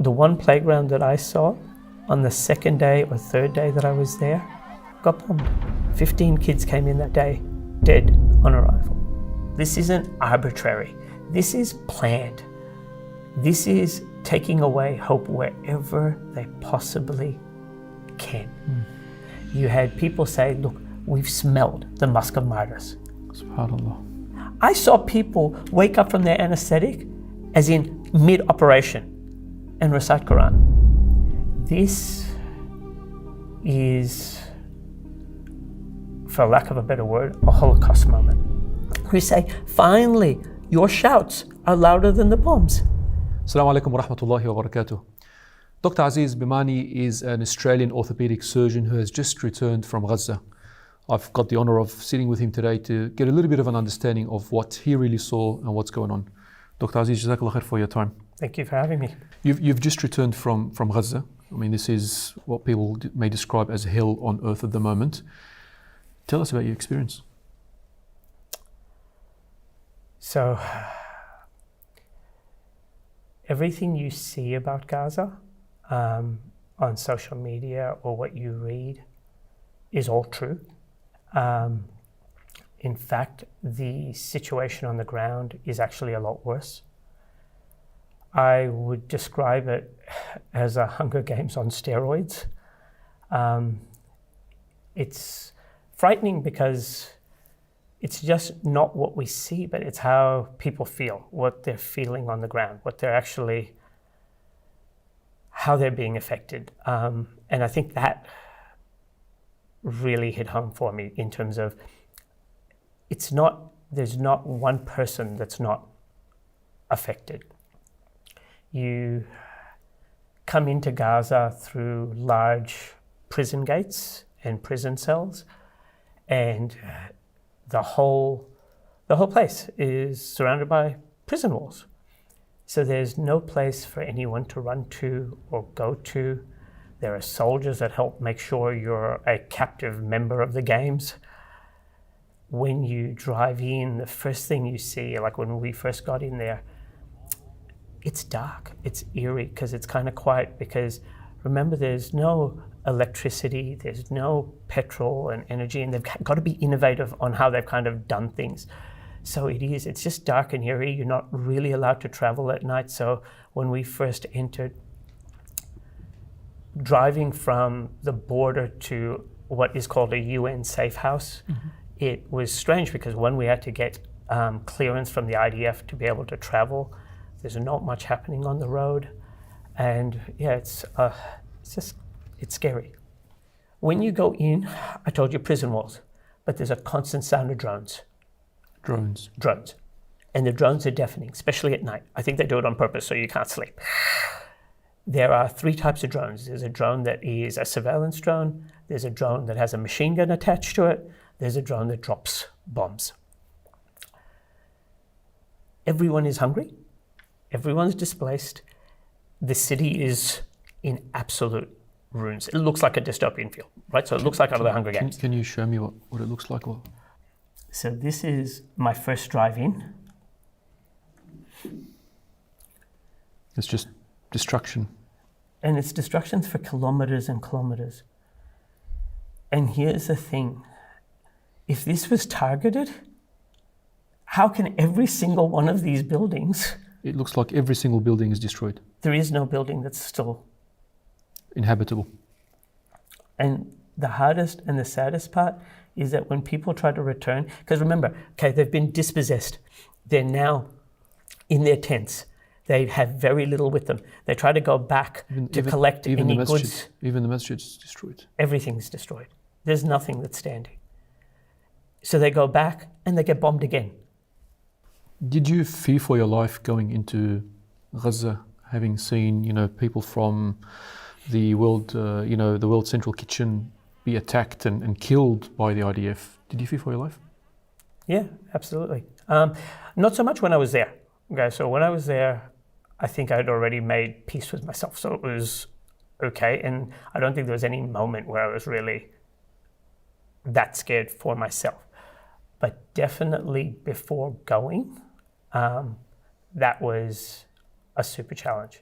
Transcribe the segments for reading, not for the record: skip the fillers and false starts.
The one playground that I saw on the second day or third day that I was there got bombed. 15 kids came in that day, dead on arrival. This isn't arbitrary. This is planned. This is taking away hope wherever they possibly can. You had people say, look, we've smelled the musk of martyrs. SubhanAllah. I saw people wake up from their anesthetic, as in mid-operation, and recite Quran. This is, for lack of a better word, a Holocaust moment. We say, finally, your shouts are louder than the bombs. Assalamu alaikum wa rahmatullahi wa barakatuh. Dr. Aziz Bimani is an Australian orthopedic surgeon who has just returned from Gaza. I've got the honor of sitting with him today to get a little bit of an understanding of what he really saw and what's going on. Dr. Aziz, Jazakallah khair for your time. Thank you for having me. You've just returned from Gaza. I mean, this is what people may describe as hell on earth at the moment. Tell us about your experience. So, everything you see about Gaza on social media or what you read is all true. In fact, the situation on the ground is actually a lot worse. I would describe it as a Hunger Games on steroids. It's frightening because it's just not what we see, but it's how people feel, what they're feeling on the ground, what they're actually, how they're being affected. And I think that really hit home for me in terms of there's not one person that's not affected. You come into Gaza through large prison gates and prison cells, and the whole place is surrounded by prison walls. So there's no place for anyone to run to or go to. There are soldiers that help make sure you're a captive member of the games. When you drive in, the first thing you see, like when we first got in there, it's dark, it's eerie, because it's kind of quiet, because remember, there's no electricity, there's no petrol and energy, and they've got to be innovative on how they've kind of done things. So it's just dark and eerie. You're not really allowed to travel at night. So when we first entered, driving from the border to what is called a UN safe house, it was strange because when we had to get clearance from the IDF to be able to travel, there's not much happening on the road. And yeah, it's scary. When you go in, I told you prison walls, but there's a constant sound of drones. Drones. And the drones are deafening, especially at night. I think they do it on purpose so you can't sleep. There are 3 types of drones. There's a drone that is a surveillance drone. There's a drone that has a machine gun attached to it. There's a drone that drops bombs. Everyone is hungry. Everyone's displaced. The city is in absolute ruins. It looks like a dystopian field, right? So it looks like out of the Hunger Games. Can you show me what it looks like? So this is my first drive in. It's just destruction. And it's destructions for kilometers and kilometers. And here's the thing. If this was targeted, how can every single one of these buildings... It looks like every single building is destroyed. There is no building that's still... inhabitable. And the hardest and the saddest part is that when people try to return... Because remember, okay, they've been dispossessed. They're now in their tents. They have very little with them. They try to go back to collect any goods. Even the masjid's destroyed. Everything's destroyed. There's nothing that's standing. So they go back and they get bombed again. Did you fear for your life going into Gaza, having seen, people from the World Central Kitchen be attacked and killed by the IDF? Did you fear for your life? Yeah, absolutely. Not so much when I was there. Okay, so when I was there, I think I'd already made peace with myself, so it was okay. And I don't think there was any moment where I was really that scared for myself. But definitely before going, that was a super challenge.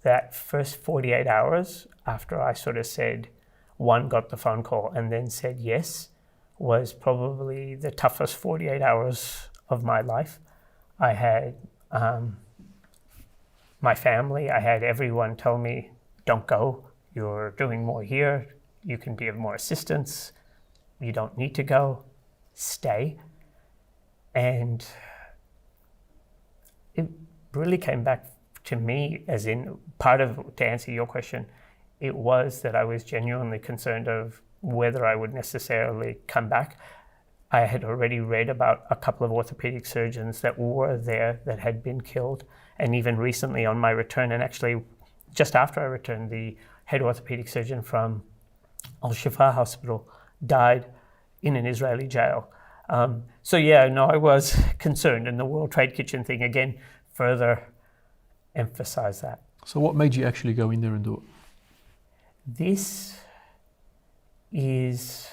that first 48 hours after I sort of said, one, got the phone call and then said yes, was probably the toughest 48 hours of my life. I had my family, I had everyone tell me, don't go, you're doing more here, you can be of more assistance, you don't need to go, stay. And it really came back to me as in part of, to answer your question, it was that I was genuinely concerned of whether I would necessarily come back. I had already read about a couple of orthopedic surgeons that were there that had been killed. And even recently on my return, and actually just after I returned, the head orthopedic surgeon from Al-Shifa Hospital died in an Israeli jail. So yeah, no, I was concerned, and the World Trade Kitchen thing again further emphasized that. So what made you actually go in there and do it? This is,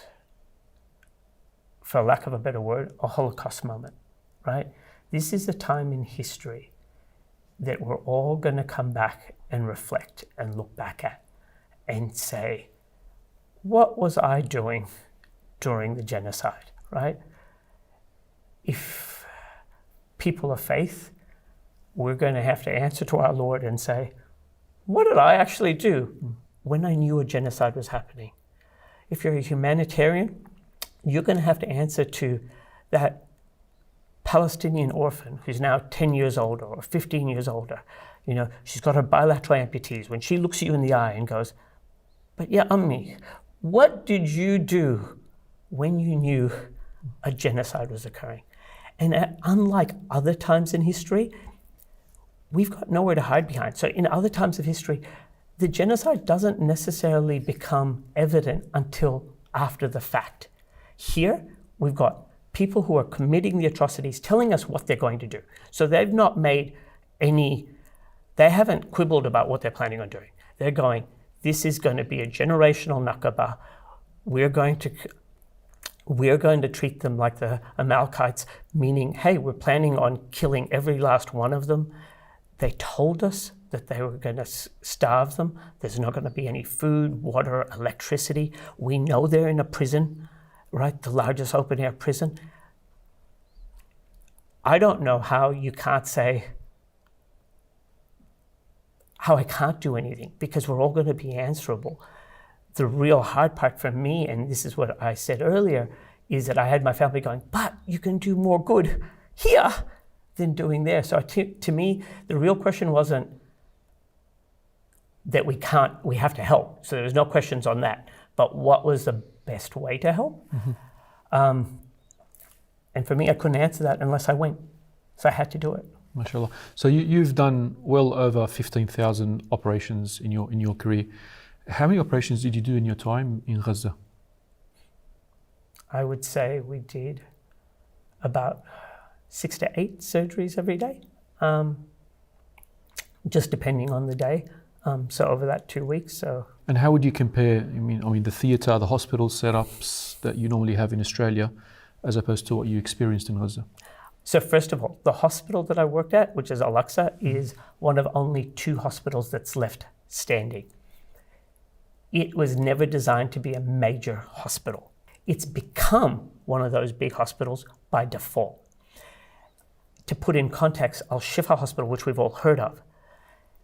for lack of a better word, a Holocaust moment, right? This is a time in history that we're all going to come back and reflect and look back at and say, what was I doing during the genocide, right? If people of faith, we're going to have to answer to our Lord and say, what did I actually do when I knew a genocide was happening? If you're a humanitarian, you're going to have to answer to that Palestinian orphan who's now 10 years older or 15 years older. You know, she's got her bilateral amputees. When she looks you in the eye and goes, but yeah, Ummi, what did you do when you knew a genocide was occurring? And unlike other times in history, we've got nowhere to hide behind. So in other times of history, the genocide doesn't necessarily become evident until after the fact. Here, we've got people who are committing the atrocities telling us what they're going to do. So they've not made they haven't quibbled about what they're planning on doing. They're going, this is going to be a generational nakaba. We're going to treat them like the Amalekites, meaning, hey, we're planning on killing every last one of them. They told us that they were going to starve them. There's not going to be any food, water, electricity. We know they're in a prison, right? The largest open air prison. I don't know how you can't say, how I can't do anything, because we're all going to be answerable. The real hard part for me, and this is what I said earlier, is that I had my family going, but you can do more good here than doing there. So to me, the real question wasn't that we have to help. So there was no questions on that. But what was the best way to help? Mm-hmm. And for me, I couldn't answer that unless I went. So I had to do it. MashaAllah. So you've done well over 15,000 operations in your career. How many operations did you do in your time in Gaza? I would say we did about 6 to 8 surgeries every day, just depending on the day. So over that 2 weeks. So. And how would you compare? I mean, the theatre, the hospital setups that you normally have in Australia, as opposed to what you experienced in Gaza? So first of all, the hospital that I worked at, which is Al-Aqsa, is one of only 2 hospitals that's left standing. It was never designed to be a major hospital. It's become one of those big hospitals by default. To put in context, Al-Shifa Hospital, which we've all heard of,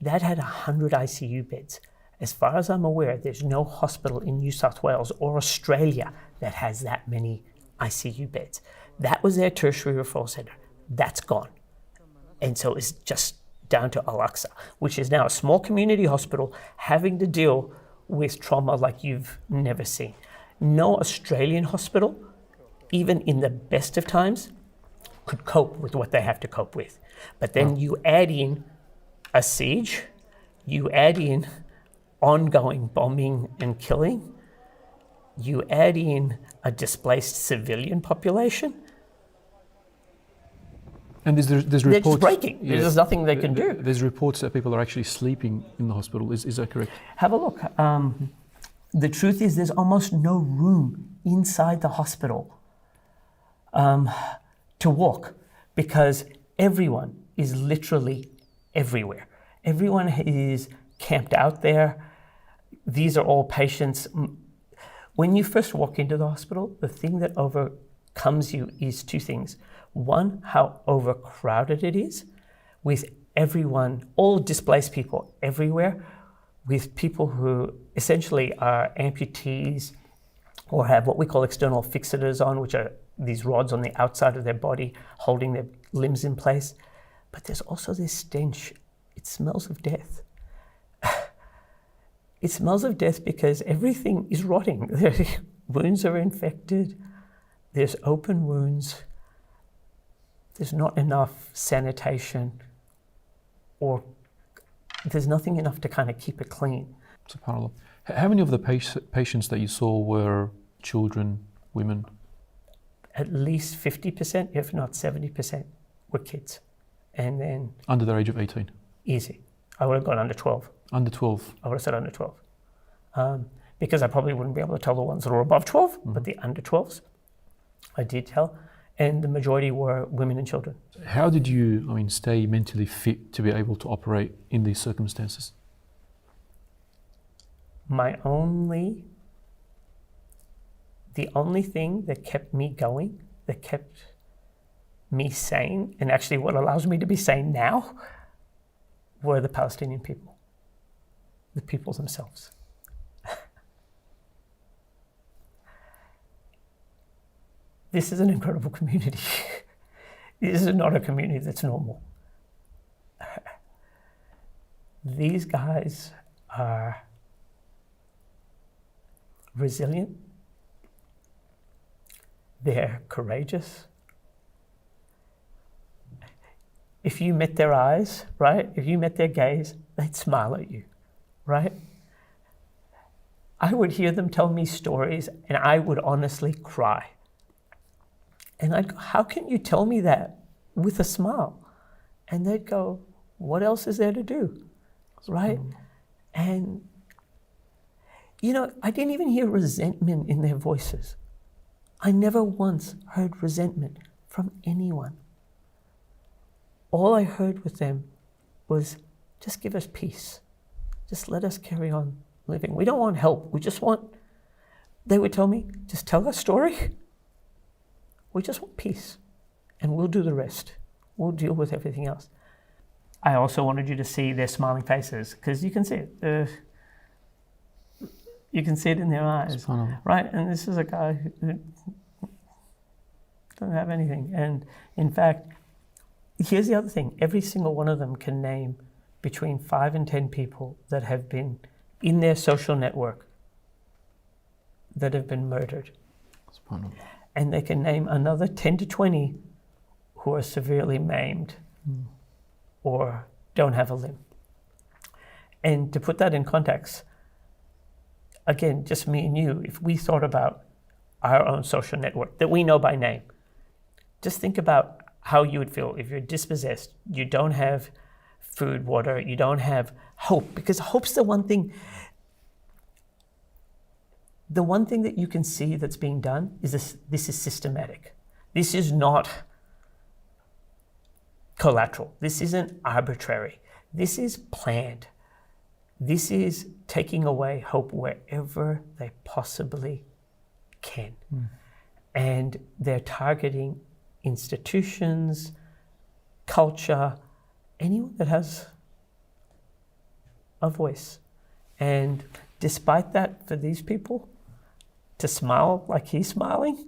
that had 100 ICU beds. As far as I'm aware, there's no hospital in New South Wales or Australia that has that many ICU beds. That was their tertiary referral center. That's gone. And so it's just down to Al-Aqsa, which is now a small community hospital having to deal with trauma like you've never seen. No Australian hospital, even in the best of times, could cope with what they have to cope with. But then you add in a siege, you add in ongoing bombing and killing, you add in a displaced civilian population. And there's reports... They're just breaking. Yeah, there's nothing they can do. There's reports that people are actually sleeping in the hospital. Is that correct? Have a look. The truth is there's almost no room inside the hospital to walk, because everyone is literally everywhere. Everyone is camped out there. These are all patients. When you first walk into the hospital, the thing that overcomes you is two things. One, how overcrowded it is, with everyone, all displaced people everywhere, with people who essentially are amputees or have what we call external fixators on, which are these rods on the outside of their body holding their limbs in place. But there's also this stench. It smells of death. It smells of death because everything is rotting. Wounds are infected. There's open wounds. There's not enough sanitation, or there's nothing enough to kind of keep it clean. SubhanAllah. How many of the patients that you saw were children, women? At least 50%, if not 70%, were kids. And then... Under the age of 18? Easy. I would have gone under 12. Under 12? I would have said under 12. Because I probably wouldn't be able to tell the ones that were above 12, but the under 12s, I did tell. And the majority were women and children. How did you, stay mentally fit to be able to operate in these circumstances? The only thing that kept me going, that kept me sane, and actually what allows me to be sane now, were the Palestinian people, the people themselves. This is an incredible community. This is not a community that's normal. These guys are resilient. They're courageous. If you met their eyes, right? If you met their gaze, they'd smile at you, right? I would hear them tell me stories and I would honestly cry. And I'd go, how can you tell me that with a smile? And they'd go, what else is there to do, right? And, I didn't even hear resentment in their voices. I never once heard resentment from anyone. All I heard with them was, just give us peace. Just let us carry on living. We don't want help. We just want, they would tell me, just tell us a story. We just want peace, and we'll do the rest. We'll deal with everything else. I also wanted you to see their smiling faces, because you can see it. You can see it in their eyes, right? And this is a guy who doesn't have anything. And in fact, here's the other thing. Every single one of them can name between 5 and 10 people that have been in their social network that have been murdered. And they can name another 10 to 20 who are severely maimed or don't have a limb. And to put that in context, again, just me and you, if we thought about our own social network that we know by name, just think about how you would feel if you're dispossessed, you don't have food, water, you don't have hope, because hope's the one thing that you can see that's being done is this is systematic. This is not collateral. This isn't arbitrary. This is planned. This is taking away hope wherever they possibly can. And they're targeting institutions, culture, anyone that has a voice. And despite that, for these people to smile like he's smiling,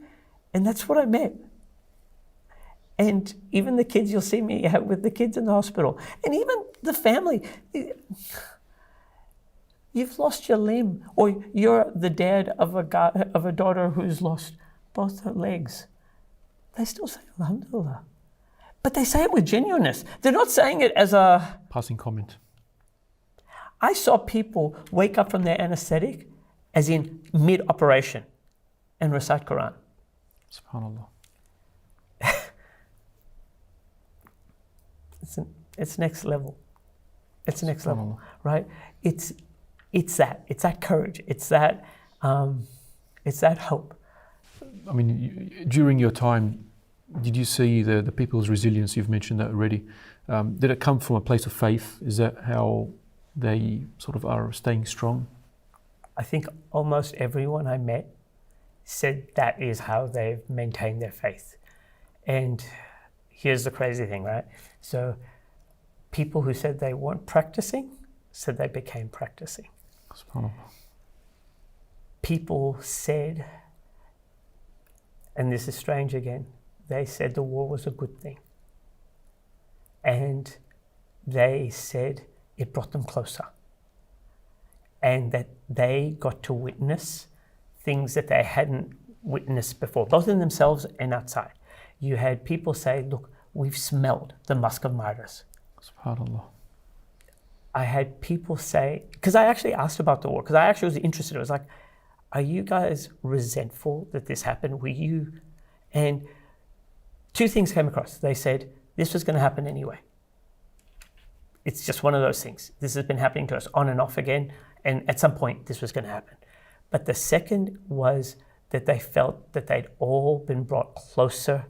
and that's what I met. And even the kids, you'll see me out with the kids in the hospital, and even the family. You've lost your limb, or you're the dad of a daughter who's lost both her legs. They still say Alhamdulillah. But they say it with genuineness. They're not saying it as a passing comment. I saw people wake up from their anesthetic as in mid-operation and recite Quran. SubhanAllah. It's next level. It's next level, right? It's that courage. It's that hope. I mean, during your time, did you see the people's resilience? You've mentioned that already. Did it come from a place of faith? Is that how they sort of are staying strong? I think almost everyone I met said that is how they've maintained their faith. And here's the crazy thing, right? So people who said they weren't practicing said they became practicing. SubhanAllah. People said, and this is strange again, they said the war was a good thing. And they said it brought them closer. And that they got to witness things that they hadn't witnessed before, both in themselves and outside. You had people say, look, we've smelled the musk of martyrs. SubhanAllah. I had people say, because I actually asked about the war, because I actually was interested. I was like, are you guys resentful that this happened? Were you? And two things came across. They said, this was going to happen anyway. It's just one of those things. This has been happening to us on and off again. And at some point, this was going to happen. But the second was that they felt that they'd all been brought closer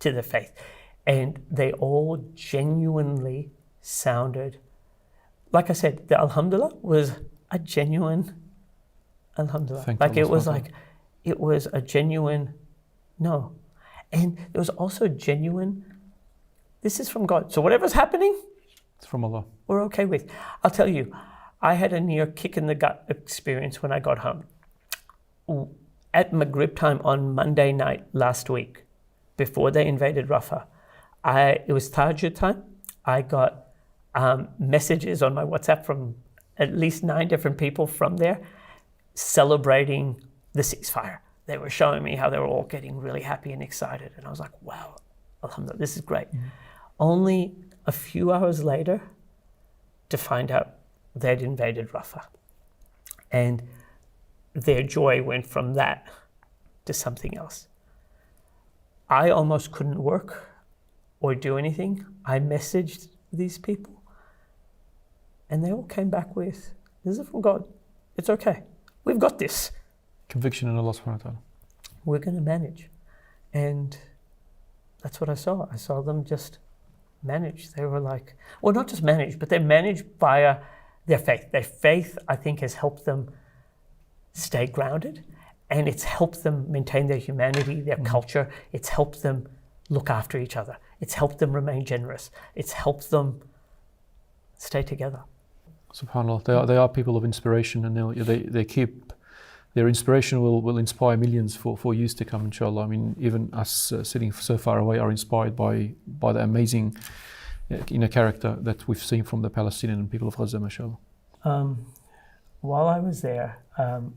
to the faith. And they all genuinely sounded, like I said, the Alhamdulillah was a genuine Alhamdulillah. Thank like Allah, it was subhanAllah. like, it was a genuine no. And there was also genuine, this is from God. So whatever's happening, It's from Allah. we're okay with. I'll tell you, I had a near kick in the gut experience when I got home. At Maghrib time on Monday night last week, before they invaded Rafah, it was Tahajjud time. I got messages on my WhatsApp from at least 9 different people from there celebrating the ceasefire. They were showing me how they were all getting really happy and excited. And I was like, wow, Alhamdulillah, this is great. Mm-hmm. Only a few hours later to find out they'd invaded Rafah. And their joy went from that to something else. I almost couldn't work or do anything. I messaged these people and they all came back with, this is from God. It's okay. We've got this. Conviction in Allah subhanahu wa ta'ala. We're going to manage. And that's what I saw. I saw them just manage. They were like, well, not just manage, but they managed via their faith. Their faith, I think, has helped them stay grounded, and it's helped them maintain their humanity, their culture. It's helped them look after each other. It's helped them remain generous. It's helped them stay together. SubhanAllah, they are people of inspiration, and they keep, their inspiration will inspire millions for years to come, inshallah. I mean, even us sitting so far away are inspired by the amazing inner character that we've seen from the Palestinian people of Gaza, mashallah. While I was there,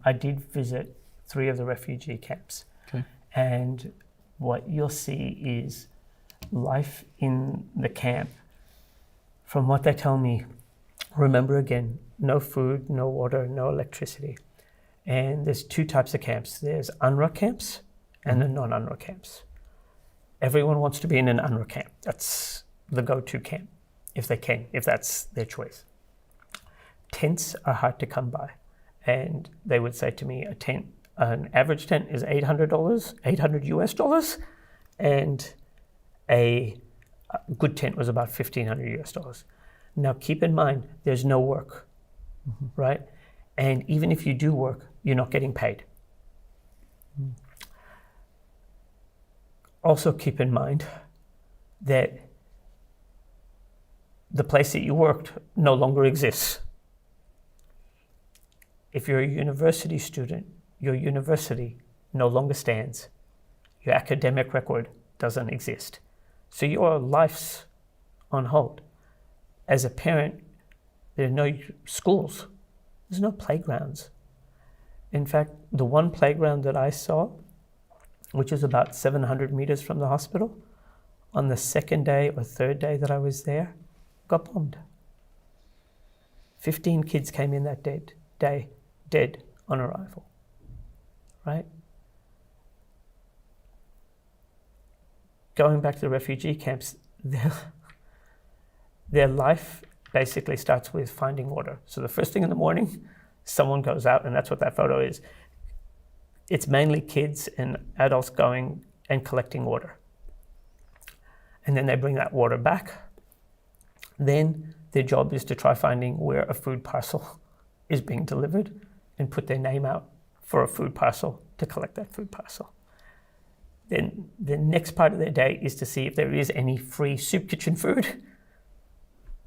I did visit 3 of the refugee camps. Okay. And what you'll see is life in the camp. From what they tell me, remember again, no food, no water, no electricity. And there's 2 types of camps. There's UNRWA camps and the non-UNRWA camps. Everyone wants to be in an UNRWA camp. That's the go-to camp, if they can, if that's their choice. Tents are hard to come by. And they would say to me, an average tent is $800 US, and a good tent was about $1,500 US. Now keep in mind, there's no work, right? And even if you do work, you're not getting paid. Also keep in mind that the place that you worked no longer exists. If you're a university student, your university no longer stands. Your academic record doesn't exist. So your life's on hold. As a parent, there are no schools. There's no playgrounds. In fact, the one playground that I saw, which is about 700 meters from the hospital, on the 2nd day or 3rd day that I was there, got bombed. 15 kids came in that day, dead on arrival, right? Going back to the refugee camps, their life basically starts with finding water. So the first thing in the morning, someone goes out, and that's what that photo is. It's mainly kids and adults going and collecting water. And then they bring that water back. Then their job is to try finding where a food parcel is being delivered and put their name out for a food parcel to collect that food parcel. Then the next part of their day is to see if there is any free soup kitchen food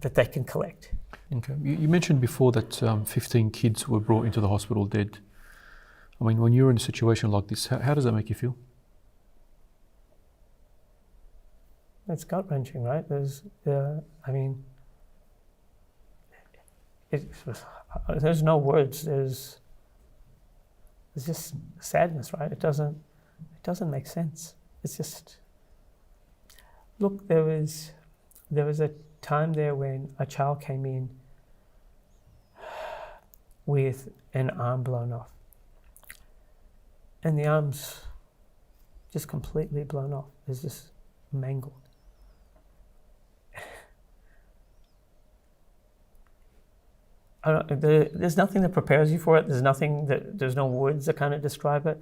that they can collect. Okay. You mentioned before that 15 kids were brought into the hospital dead. I mean, when you're in a situation like this, how does that make you feel? It's gut-wrenching, right? There's no words. There's just sadness, right? It doesn't make sense. It's just, look, there was a time there when a child came in with an arm blown off, and the arm's just completely blown off. It's just mangled. There's nothing that prepares you for it. There's no words that kind of describe it.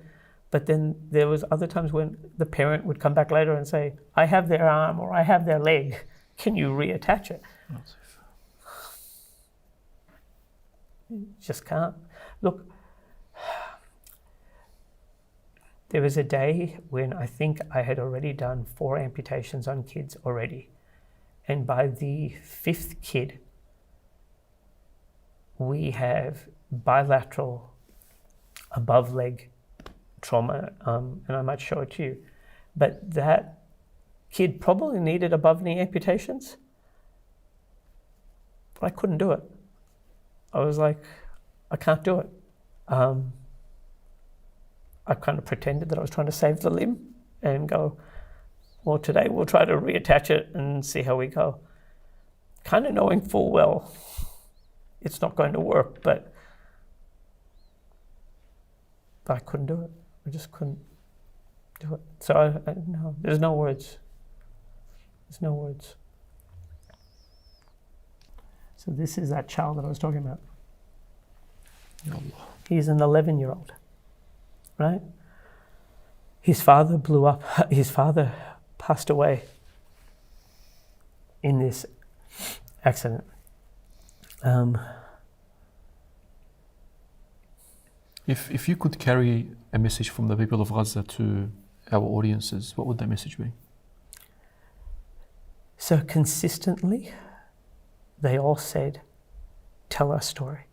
But then there was other times when the parent would come back later and say, I have their arm or I have their leg. Can you reattach it? Just can't. Look, there was a day when I think I had already done 4 amputations on kids already. And by the 5th kid, we have bilateral above leg trauma, and I might show it to you. But that kid probably needed above knee amputations, but I couldn't do it. I was like, I can't do it. I kind of pretended that I was trying to save the limb and go, well, today we'll try to reattach it and see how we go. Kind of knowing full well it's not going to work, but I couldn't do it. I just couldn't do it. So no, there's no words. There's no words. So this is that child that I was talking about. Allah. He's an 11-year-old, right? His father blew up. His father passed away in this accident. If you could carry a message from the people of Gaza to our audiences, what would that message be? So consistently, they all said, tell our story.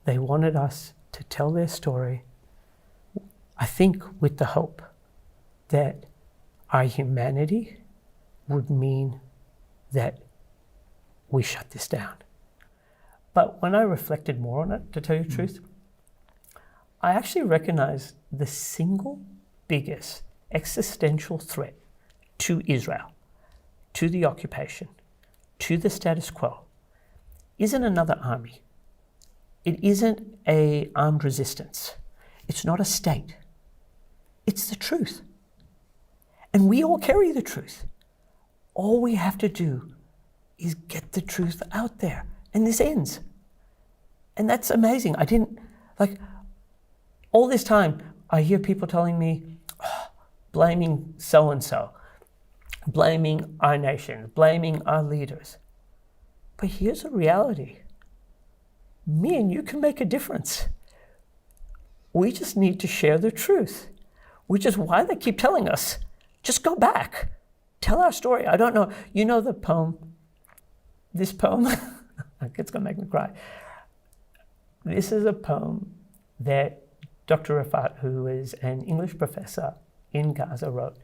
They wanted us to tell their story, I think with the hope that our humanity would mean that we shut this down. But when I reflected more on it, to tell you the truth, I actually recognized the single biggest existential threat to Israel, to the occupation, to the status quo, isn't another army. It isn't an armed resistance. It's not a state. It's the truth. And we all carry the truth. All we have to do is get the truth out there. And this ends. And that's amazing. All this time, I hear people telling me, blaming so-and-so, blaming our nation, blaming our leaders. But here's the reality. Me and you can make a difference. We just need to share the truth, which is why they keep telling us, just go back, tell our story. I don't know, you know the poem, this poem, it's gonna make me cry. This is a poem that Dr. Rafat, who is an English professor in Gaza, wrote.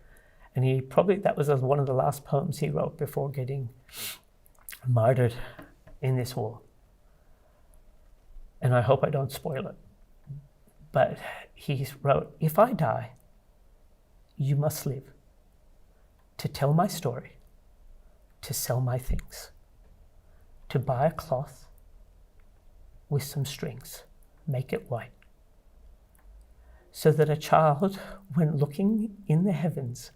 And that was one of the last poems he wrote before getting martyred in this war. And I hope I don't spoil it. But he wrote, if I die, you must live to tell my story, to sell my things, to buy a cloth with some strings, make it white, so that a child, when looking in the heavens,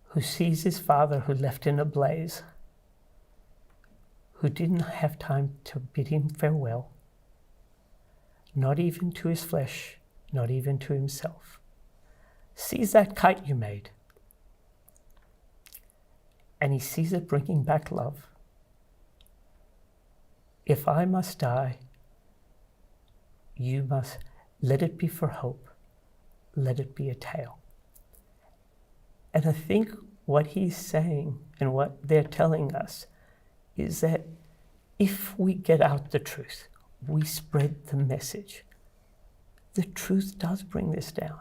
who sees his father who left in a blaze, who didn't have time to bid him farewell, not even to his flesh, not even to himself, sees that kite you made and he sees it bringing back love. If I must die, you must let it be for hope. Let it be a tale. And I think what he's saying and what they're telling us is that if we get out the truth, we spread the message, the truth does bring this down.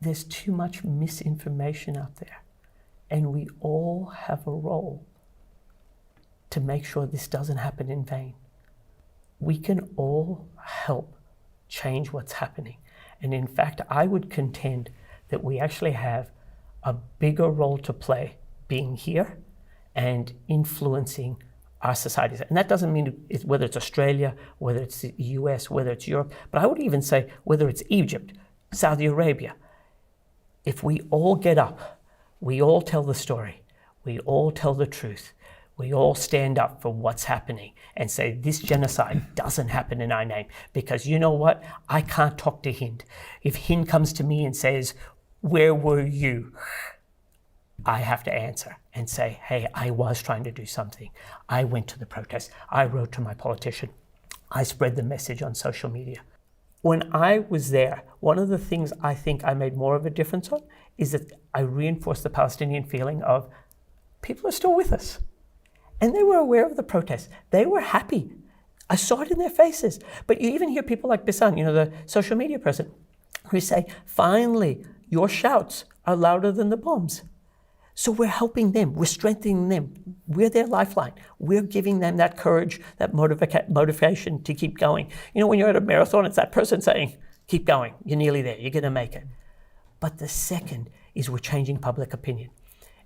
There's too much misinformation out there, and we all have a role to make sure this doesn't happen in vain. We can all help change what's happening. And in fact, I would contend that we actually have a bigger role to play being here and influencing our societies. And that doesn't mean whether it's Australia, whether it's the US, whether it's Europe, but I would even say whether it's Egypt, Saudi Arabia. If we all get up, we all tell the story, we all tell the truth, we all stand up for what's happening and say this genocide doesn't happen in our name. Because you know what? I can't talk to Hind. If Hind comes to me and says, where were you? I have to answer and say, hey, I was trying to do something. I went to the protest. I wrote to my politician. I spread the message on social media. When I was there, one of the things I think I made more of a difference on is that I reinforced the Palestinian feeling of people are still with us. And they were aware of the protests. They were happy. I saw it in their faces. But you even hear people like Bisan, the social media person, who say, finally, your shouts are louder than the bombs. So we're helping them, we're strengthening them. We're their lifeline. We're giving them that courage, that motivation to keep going. When you're at a marathon, it's that person saying, keep going, you're nearly there, you're gonna make it. But the second is we're changing public opinion.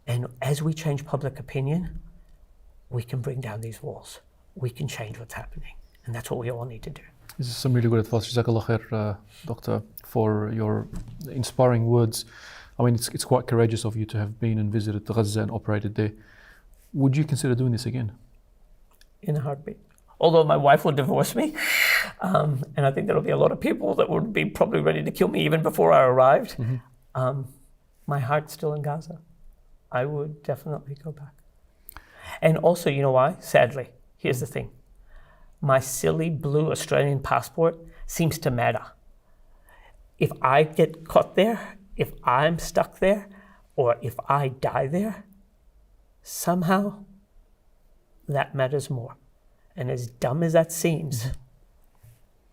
And as we change public opinion, we can bring down these walls. We can change what's happening. And that's what we all need to do. This is some really good advice. Jazakallah khair, Doctor, for your inspiring words. I mean, it's quite courageous of you to have been and visited Gaza and operated there. Would you consider doing this again? In a heartbeat. Although my wife will divorce me, and I think there'll be a lot of people that would be probably ready to kill me even before I arrived. Mm-hmm. My heart's still in Gaza. I would definitely go back. And also, you know why? Sadly, here's the thing. My silly blue Australian passport seems to matter. If I get caught there, if I'm stuck there, or if I die there, somehow that matters more. And as dumb as that seems,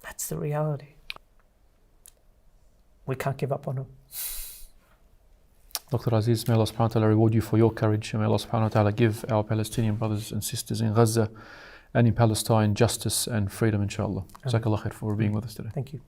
that's the reality. We can't give up on them. Dr. Aziz, may Allah subhanahu wa ta'ala reward you for your courage. May Allah subhanahu wa ta'ala give our Palestinian brothers and sisters in Gaza and in Palestine justice and freedom, inshallah. Jazakallah khair for being with us today. Thank you.